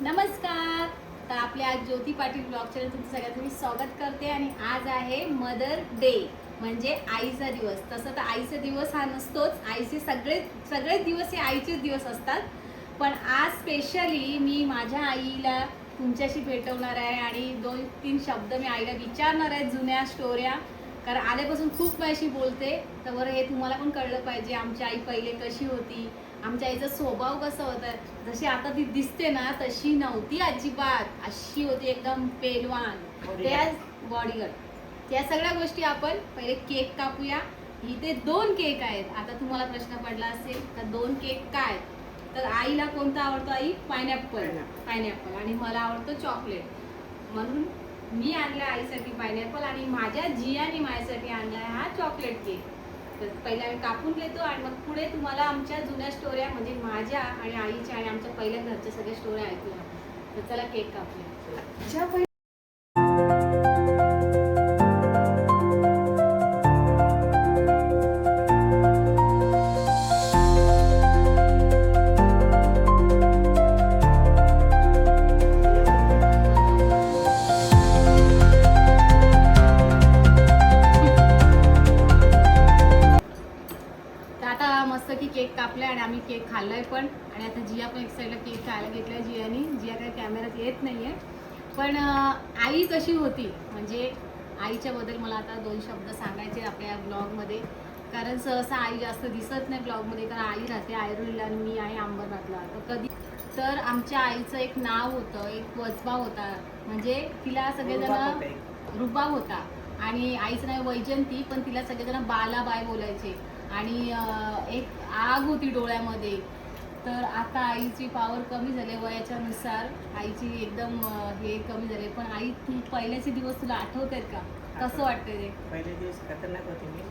नमस्कार. तर आपल्या आज ज्योती पाटील ब्लॉग चॅनल तुमचं सगळ्यांचं मी स्वागत करते. आणि आज आहे मदर डे, म्हणजे आईचा दिवस. तसं तर आईचा दिवस हा नसतोच, आईचे सगळेच दिवस हे आईचेच दिवस असतात. पण आज स्पेशली मी माझ्या आईला तुमच्याशी भेटवणार आहे आणि 2-3 शब्द मी आईला विचारणार आहे, जुन्या स्टोऱ्या. कारण आल्यापासून खूप माझ्याशी बोलते, तर बरं हे तुम्हाला पण कळलं पाहिजे आमची आई पहिले कशी होती, आमच्या आईचा स्वभाव कसा होता. जशी आता ती दिसते ना तशी नव्हती अजिबात, अशी होती एकदम पेलवान, त्या बॉडीगार्ड. त्या सगळ्या गोष्टी आपण पहिले केक कापूया. इथे 2 केक आहेत. आता तुम्हाला प्रश्न पडला असेल का 2 केक काय, तर आईला कोणता आवडतो? आई पायनॅपल आणि मला आवडतो चॉकलेट. म्हणून मी आणला आईसाठी पायनॅपल आणि माझ्या जियाने माझ्यासाठी आणलाय हा चॉकलेट केक. तर पहिले आम्ही कापून घेतो आणि मग पुढे तुम्हाला आमच्या जुन्या स्टोऱ्या, म्हणजे माझ्या आणि आईच्या आणि आमच्या पहिल्या घरच्या सगळ्या स्टोऱ्या ऐकूया. तर चला केक कापूया. केक कापलाय आणि आम्ही केक खाल्लाय पण. आणि आता जिया पण एक साईडला केक खायला घेतलाय जियानी. जिया काही कॅमेऱ्यात येत नाहीये. पण आई कशी होती, म्हणजे आईच्या बद्दल मला आता 2 शब्द सांगायचे आपल्या ब्लॉगमध्ये. कारण सहसा आई जास्त दिसत नाही ब्लॉगमध्ये, कारण आई राहते आयरोलीला आणि मी आहे अंबरनाथला. तर आमच्या आईचं एक नाव होतं, एक वचबा होता, म्हणजे तिला सगळेजण रुबाब होता. आणि आईचं नाव वैजंती, पण तिला सगळेजण बालाबाई बोलायचे. आणि एक आग होती डोळ्यामध्ये. तर आता आईची पावर कमी झाली वयाच्या नुसार, आईची एकदम हे कमी झाले. पण आई, तू पहिल्याचे दिवस तुला आठवत आहेत का? कसं वाटतंय ते? पहिले दिवस खतरनाक होते मी,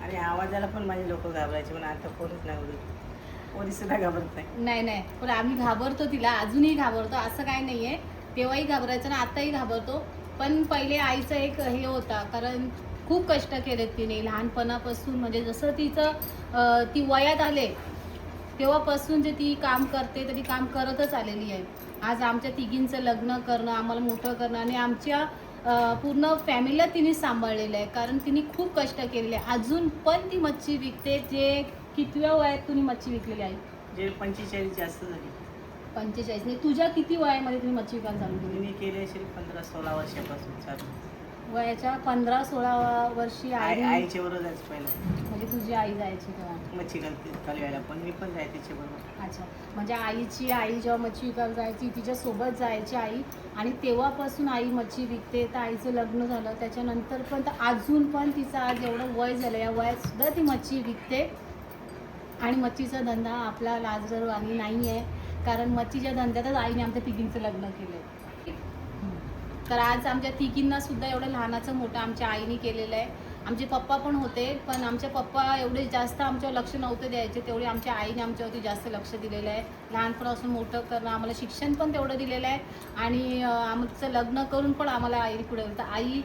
आणि आवाजाला पण माझे लोक घाबरायचे. पण आता कोणीच नाही बोलत, कोणी सुद्धा घाबरत नाही. पण आम्ही घाबरतो तिला, अजूनही घाबरतो, असं काय नाहीये. तेव्हाही घाबरायचं ना, आताही घाबरतो. पण पहिले आईचं एक हे होता, कारण खूप कष्ट केलेत तिने लहानपणापासून. म्हणजे जसं तिचं ती वयात आले तेव्हापासून जे ती काम करते, तर ती काम करतच आलेली आहे. आज आमच्या तिघींचं लग्न करणं, आम्हाला मोठं करणं आणि आमच्या पूर्ण फॅमिलीला तिने सांभाळलेलं आहे. कारण तिने खूप कष्ट केलेले आहे. अजून पण ती मच्छी विकते. जे कितव्या वयात तुम्ही मच्छी विकलेली आहे? जे 45 जास्त झाली. 45 नाही, तुझ्या किती वयामध्ये तुम्ही मच्छी विकायला चालू केली? मी केली असेल 15-16 वर्षापासून चालू. वयाच्या 15-16 वर्षी आईच्या बरोबर जायचं पहिलं. म्हणजे तुझी आई जायची तेव्हा मच्छी कालवायला, पण मी पण जायचे तिच्या बरोबर. अच्छा, म्हणजे आई जेव्हा मच्छी विकायला जायची तिच्यासोबत जायची आई. आणि तेव्हापासून आई मच्छी विकते. तर आईचं लग्न झालं त्याच्यानंतर पण, तर अजून पण तिचं आज एवढं वय झालं, या वयात सुद्धा ती मच्छी विकते. आणि मच्छीचा धंदा आपला लाजरवाणी नाही आहे, कारण मच्छीच्या धंद्यातच आईने आमच्या तिघींचं लग्न केलं. तर आज आमच्या तिघींना सुद्धा एवढं लहानाचं मोठं आमच्या आईने केलेलं आहे. आमचे पप्पा पण होते, पण आमचे पप्पा एवढे जास्त आमच्यावर लक्ष नव्हते द्यायचे, तेवढे आमच्या आईने आमच्यावरती जास्त लक्ष दिलेलं आहे. लहानपणापासून मोठं करणं, आम्हाला शिक्षण पण तेवढं दिलेलं आहे. आणि आमचं लग्न करून पण आम्हाला आईने पुढे. तर आई,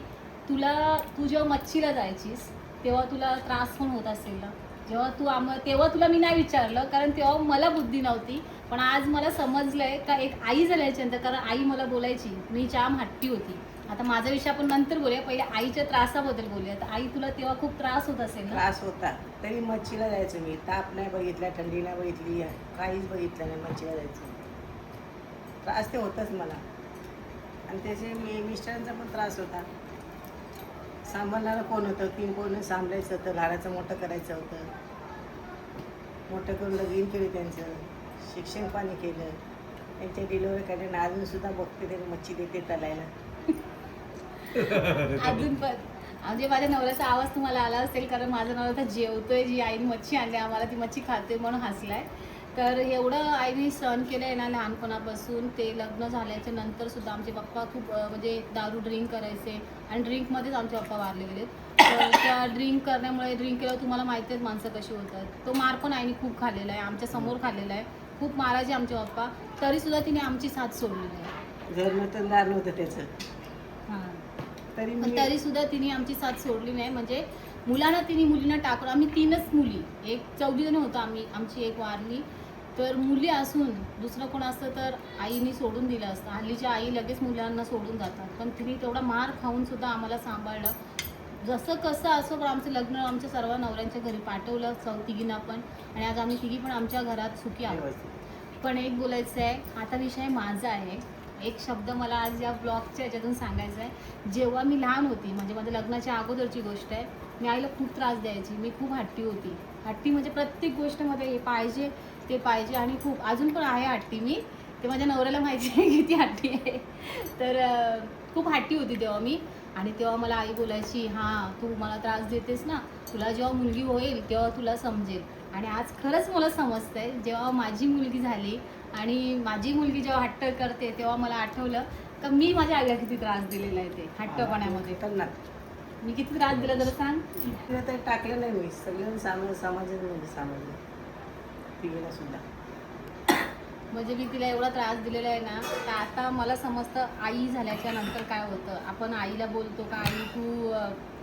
तू जेव्हा मच्छीला जायचीस तेव्हा तुला त्रास पण होत असेल ना? तेव्हा तुला मी नाही विचारलं, कारण तेव्हा मला बुद्धी नव्हती. पण आज मला समजलंय का एक आई झाल्याच्यानंतर, कारण आई मला बोलायची, मी जाम हट्टी होती. आता माझा विषय आपण नंतर बोलूया, पहिले आईच्या त्रासाबद्दल बोलूया. तर आई, तुला तेव्हा खूप त्रास होत असेल ना? त्रास होता, तरी मच्छीला जायचं मी. ताप नाही बघितला, थंडी नाही बघितली, काहीच बघितलं नाही, मच्छीला जायचं. त्रास ते होतच मला. आणि त्याचे मिस्टरांचा पण त्रास होता. सांभाळणारं कोण होतं? 3 कोण सांभाळायचं होतं, घराचं मोठं करायचं होतं. मोठं करून लगीन केलं, त्यांचं शिक्षण पाणी केलं, त्यांच्या डिलिव्हरी काढून अजूनसुद्धा बघते ते मच्छी देते तलायला. अजून पण म्हणजे माझ्या नवऱ्याचा आवाज तुम्हाला आला असेल, कारण माझा नवरा तर जेवतोय, जी आईने मच्छी आणली आम्हाला, ती मच्छी खाते म्हणून हसलाय. तर एवढं आईने सहन केलं आहे ना लहानपणापासून. ते लग्न झाल्याच्या नंतर सुद्धा आमचे पप्पा खूप म्हणजे दारू ड्रिंक करायचे, आणि ड्रिंकमध्येच आमचे पप्पा वारले गेले. तर त्या ड्रिंक केल्यावर तुम्हाला माहिती आहे माणसं कशी होतात. तो मार पण आईने खूप खाल्लेला आहे, आमच्या समोर खाल्लेला आहे. खूप मारायचे आमचे पप्पा, तरीसुद्धा तिने आमची साथ सोडलेली आहे. घर नव्हतं, दार नव्हतं त्याचं. हां, तरीसुद्धा तिने आमची साथ सोडली नाही. म्हणजे मुलींना टाकून, आम्ही 3च मुली, एक 14 जण होतो आम्ही, आमची एक वारली. तर मुली असून दुसरं कोण असतं तर आईने सोडून दिलं असतं. हल्लीच्या आई लगेच मुलांना सोडून जातात, पण तिने तेवढा मार खाऊन सुद्धा आम्हाला सांभाळलं. जसं कसं असो, पण आमचं लग्न आमच्या सर्व नवऱ्यांच्या घरी पाठवलं, तिघींना पण. आणि आज आम्ही तिघी पण आमच्या घरात सुखी आहोत. व्यवस्थित. पण एक बोलायचं आहे, आता विषय माझा आहे. एक शब्द मला आज या ब्लॉगच्या याच्यातून सांगायचा आहे. जेव्हा मी लहान होती, म्हणजे माझ्या लग्नाच्या अगोदरची गोष्ट आहे, मी आईला खूप त्रास द्यायची. मी खूप हट्टी होती. हट्टी म्हणजे प्रत्येक गोष्टमध्ये हे पाहिजे ते पाहिजे, आणि खूप अजून पण आहे हट्टी मी. ते माझ्या नवऱ्याला माहिती आहे किती हट्टी आहे. तर खूप हट्टी होती तेव्हा मी. आणि तेव्हा मला आई बोलायची, हां तू मला त्रास देतेस ना, तुला जेव्हा मुलगी होईल तेव्हा तुला समजेल. आणि आज खरंच मला समजतंय, जेव्हा माझी मुलगी झाली आणि माझी मुलगी जेव्हा हट्ट करते तेव्हा मला आठवलं का मी माझ्या आईला किती त्रास दिलेला आहे ते हट्टपणामध्ये. त्यांना मी किती त्रास दिला जरा सांग. तिला तर टाकलं नाही मी, सगळं समाजामध्ये समजलं तिला सुद्धा. म्हणजे मी तिला एवढा त्रास दिलेला आहे ना, तर आता मला समजतं आई झाल्याच्या नंतर काय होतं. आपण आईला बोलतो का आई तू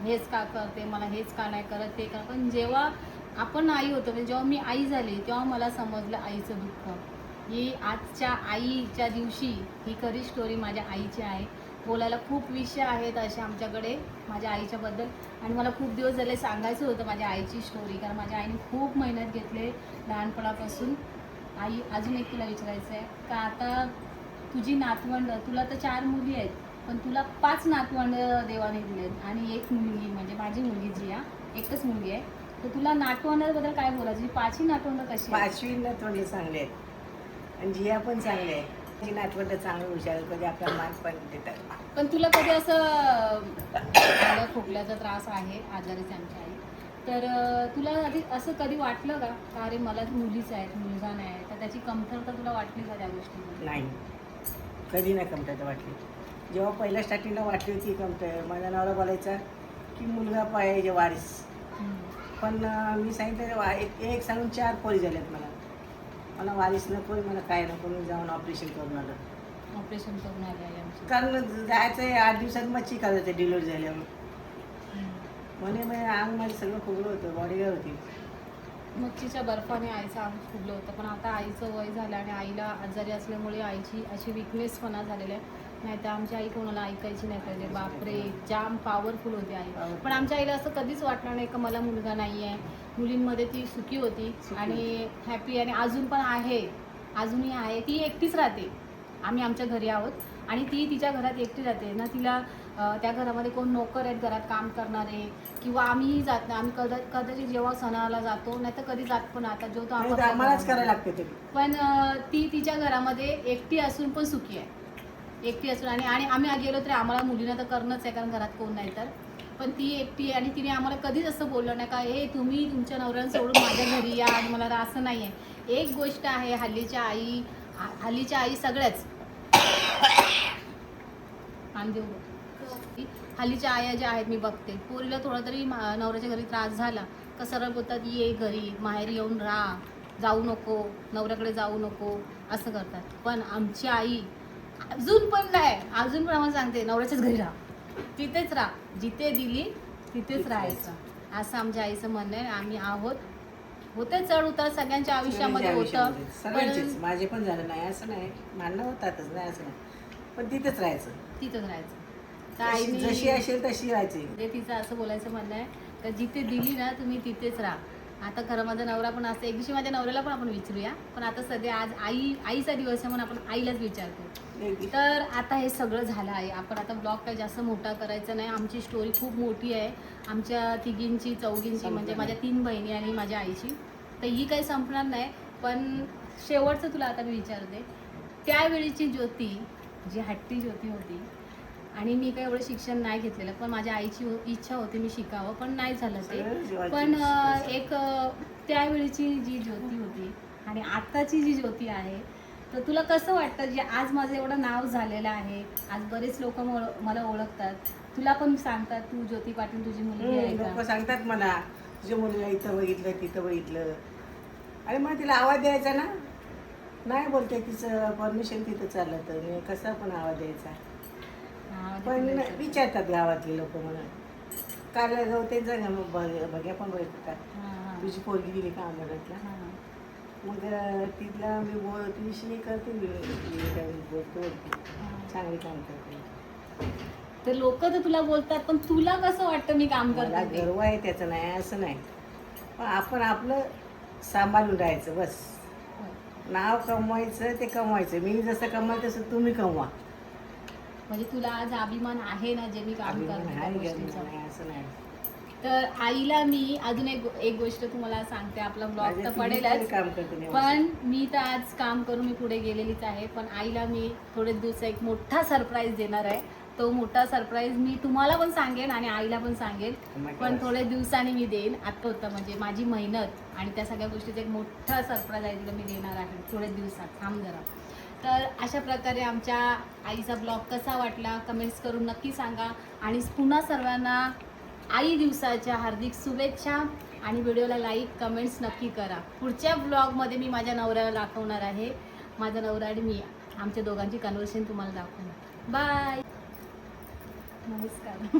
हेच का करते, मला हेच का नाही करत, ते का. पण जेव्हा आपण आई होतो, म्हणजे जेव्हा मी आई झाली तेव्हा मला समजलं आईचं दुःख. ही आजच्या आईच्या दिवशी ही खरी स्टोरी माझ्या आईची आहे. बोलायला खूप विषय आहेत असे आमच्याकडे माझ्या आईच्याबद्दल, आणि मला खूप दिवस झाले सांगायचं होतं माझ्या आईची स्टोरी, कारण माझ्या आईने खूप मेहनत घेतली लहानपणापासून. आई, अजून एक तुला विचारायचं आहे का, आता तुझी नातवंड, तुला तर 4 मुली आहेत, पण तुला 5 नातवंड देवाने दिलेत आणि एक मुलगी, म्हणजे माझी मुलगी जी आहे, एकच मुलगी आहे. तर तुला नातवंडाबद्दल काय बोलायचं? 5ही नातवंड कशी आहेत? 5वी नातवंड चांगले आहेत आणि जिया पण चांगले आहे. जी नातवंड चांगलं हुशार आहे, कधी आपला मान पण देतात. पण तुला कधी असं मला खोकल्याचा त्रास आहे, आजारीच आमची आई, तर तुला आधी असं कधी वाटलं का अरे मला मुलीच आहेत, मुलगा नाही आहे, तर त्याची कमतरता तुला वाटली का त्या गोष्टीमध्ये? नाही, कधी नाही कमतरता वाटली. जेव्हा पहिल्या स्टार्टिंगला वाटली होती कमतरता, माझा नवरा बोलायचा की मुलगा पाहिजे वारीस. पण मी सांगितलं एक सांगून 4 पोरी झाल्यात मला. मला वारीस नको, मला काय नको, मी जाऊन ऑपरेशन करून आलं. ऑपरेशन करून आली आई आमची. कारण जायचं आहे 8 दिवसात मच्छी करायचं डिलिव्हरी झाल्यावर. म्हणे मग अंग माझं सगळं फुगलं होतं, बॉडीगार होती. मच्छीच्या बर्फाने आईचं अंग फुगलं होतं, पण आता आईचं वय झालं आणि आईला आजारी असल्यामुळे आईची अशी विकनेसपणा झालेला आहे. नाही तर आमची आई कोणाला ऐकायची नाही पहिले. बापरे, जाम पॉवरफुल होती आई. पण आमच्या आईला असं कधीच वाटलं नाही का मला मुलगा नाही आहे. मुलींमध्ये ती सुखी होती आणि हॅपी, आणि अजून पण आहे, अजूनही आहे. ती एकटीच राहते. आम्ही आमच्या घरी आहोत आणि ती तिच्या घरात एकटी राहते ना. तिला त्या घरामध्ये कोण नोकर आहेत घरात काम करणारे, किंवा आम्हीही जात नाही. आम्ही कदाचित जेव्हा सणाला जातो, नाही तर कधी जात पण आता जो तो नाही तर आम्हालाच करायला लागते ते. पण ती तिच्या घरामध्ये एकटी असून पण सुखी आहे. एकटी असून आणि आम्ही गेलो तरी आम्हाला मुलींना तर करणंच आहे, कारण घरात कोण नाही तर. पण ती एकटी आहे आणि तिने आम्हाला कधीच असं बोललं नाही का हे तुम्ही तुमच्या नवऱ्याला सोडून माझ्या घरी या आणि मला असं नाही आहे. एक गोष्ट आहे, हल्लीच्या आई सगळ्याच हल्लीच्या आया ज्या आहेत मी बघते, पोरीला थोडा तरी नवऱ्याच्या घरी त्रास झाला का सरळ बोलतात ये घरी, माहेरी येऊन राहा, जाऊ नको, नवऱ्याकडे जाऊ नको, असं करतात. पण आमची आई अजून पण आम्हाला सांगते नवऱ्याच्याच घरी राहा, तिथेच राहा, जिथे दिली तिथेच राहायचं, असं आमच्या आईचं म्हणणं आहे. आम्ही आहोत, होते चढ उतार सगळ्यांच्या आयुष्यामध्ये होतं. सगळ्यांचेच, माझे पण झालं नाही असं नाही, भांडणं होतातच नाही असं नाही, पण तिथेच राहायचं. तर आईने जशी असेल तशी राहायची. म्हणजे तिचं असं बोलायचं म्हणणं आहे का जिथे दिली ना तुम्ही तिथेच राहा. आता खरं माझा नवरा पण असं, एक दिवशी माझ्या नवऱ्याला पण आपण विचारूया, पण आता सध्या आज आईचा दिवस आहे म्हणून आपण आईलाच विचारतो. तर आता हे सगळं झालं आहे, आपण आता ब्लॉग काही जास्त मोठा करायचा नाही. आमची स्टोरी खूप मोठी आहे, आमच्या तिघींची चौघींची, म्हणजे माझ्या 3 बहिणी आणि माझ्या आईची. तर ही काही संपणार नाही. पण शेवटचं तुला आता मी विचारते, त्यावेळीची ज्योती जी हट्टी ज्योती होती, आणि मी काही एवढं शिक्षण नाही घेतलेलं, पण माझ्या आईची इच्छा होती मी शिकावं, पण नाही झालं ते. पण एक त्यावेळीची जी ज्योती होती आणि आत्ताची जी ज्योती आहे, तर तुला कसं वाटतं जे आज माझं एवढं नाव झालेलं आहे, आज बरेच लोक मला ओळखतात, तुला पण सांगतात तू ज्योती पाटील तुझी मुलगी आहे लोक का? सांगतात मला तुझ्या मुलीला इथं बघितलं तिथं बघितलं, आणि मग तिला आवाज द्यायचा ना, नाही बोलते तिचं परमिशन तिथं चाललं तर मी कसा पण आवाज द्यायचा. पण विचारतात गावातले लोक म्हणून, काल गवतेचा बघ्या पण बघतात तुझी पोरगी दिली का आम्हाला. मग तिथला मी तुझ्याशी करते बोलतो चांगली काम करते. तर लोक तर तुला बोलतात, पण तुला कसं वाटतं मी काम मला करते ते? गर्व आहे त्याचं, नाही असं नाही, पण आपण आपलं सांभाळून राहायचं बस. नाव कमवायचं ते कमवायचं, मी जसं कमवायचं तसं तुम्ही कमवा. म्हणजे तुला आज अभिमान आहे ना जे मी काम अभिमान करते त्या आहे, गोष्टीचा? गर्व नाही असं नाही. तर आईला मी अजून एक गोष्ट तुम्हाला सांगते, आपला ब्लॉग माझ्या तर तिन्ही पडेलच, काम करते मी पण मी तर आज काम करून मी पुढे गेलेलीच आहे. पण आईला मी थोडे दिवस एक मोठा सरप्राईज देणार आहे. तो मोठा सरप्राईज मी तुम्हाला पण सांगेन आणि आईला पण सांगेन, पण थोड्या दिवसांनी मी देईन. आता होतं म्हणजे माझी मेहनत आणि त्या सगळ्या गोष्टीचा एक मोठा सरप्राईज आहे तुला मी देणार आहे थोड्या दिवसात, थांब जरा. तर अशा प्रकारे आमच्या आईचा ब्लॉग कसा वाटला कमेंट्स करून नक्की सांगा. आणि पुन्हा सर्वांना आई दिवसाच्या हार्दिक शुभेच्छा. आणि व्हिडिओला लाईक कमेंट्स नक्की करा. पुढच्या ब्लॉगमध्ये मी माझ्या नवऱ्याला दाखवणार आहे, माझा नवरा आणि मी आमच्या दोघांची कन्व्हर्सेशन तुम्हाला दाखवणार. बाय, नमस्कार.